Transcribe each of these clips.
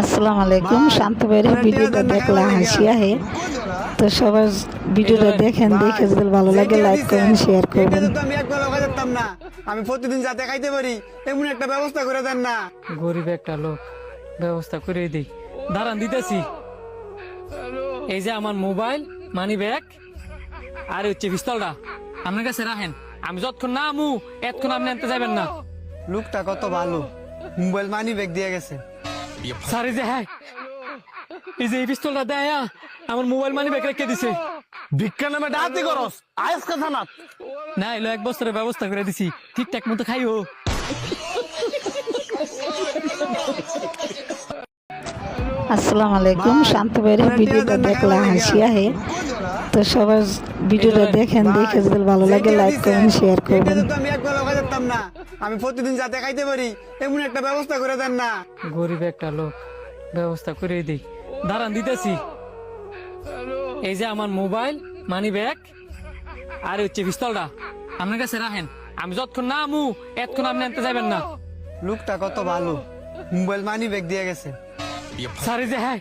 আসসালামু আলাইকুম। শান্ত ভাইয়ের ভিডিওটা দেখলে হাসি আহে, তো সবাই ভিডিওটা দেখেন, দেখে যদি ভালো লাগে লাইক করবেন, শেয়ার করবেন। আমি একবার লগা যেতাম না, আমি প্রতিদিন যাতে খাইতে পারি এমন একটা ব্যবস্থা করে দেন না। গরিব একটা লোক, ব্যবস্থা করে দিই। দাঁড়ান, দিতেছি। এই যে আমার মোবাইল, মানি ব্যাগ আর হচ্ছে পিস্তলটা আপনার কাছে রাখেন। আমি যতক্ষণ না আমু এতক্ষণ আপনি আনতে যাবেন না। লোকটা কত ভালো, মোবাইল মানি ব্যাগ দিয়ে গেছে। স্যার এই যে হ্যাঁ, এই যে এই পিস্তলটা দেয় আমার মোবাইল মানি ব্যাগ রেখে দিছে। ভিক্ষা নামে ডাহাতি করস আজকে থানাত না এলো 1 বছরের ব্যবস্থা করে দিছি, ঠিকঠাক মতো খাইও। আসসালামু আলাইকুম। শান্ত ভাইয়ের ভিডিওটা দেখলে হাসি আহে, তো সবাই ভিডিওটা দেখেন, দেখে যদি ভালো লাগে লাইক করবেন, শেয়ার করবেন। আমি একবার লগা যেতাম না, আমি প্রতিদিন যাতে খাইতে পারি এমন একটা ব্যবস্থা করে দেন না। গরিব একটা লোক, ব্যবস্থা করে দিই। দাঁড়ান, দিতেছি। এই যে আমার মোবাইল, মানি ব্যাগ আর হচ্ছে পিস্তলটা আপনার কাছে রাখেন। আমি যতক্ষণ না আমু এতক্ষণ আপনি আনতে যাবেন না। লোকটা কত ভালো, মোবাইল মানি ব্যাগ দিয়ে গেছে। স্যার এই যে হ্যাঁ,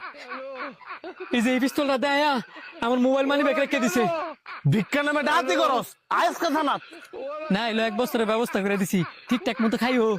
এই যে এই পিস্তলটা দেয় আমার মোবাইল মানি ব্যাগ রেখে দিছে। ভিক্ষা নামে ডাহাতি করস আজকে থানাত না এলো 1 বছরের ব্যবস্থা করে দিছি, ঠিকঠাক মতো খাইও।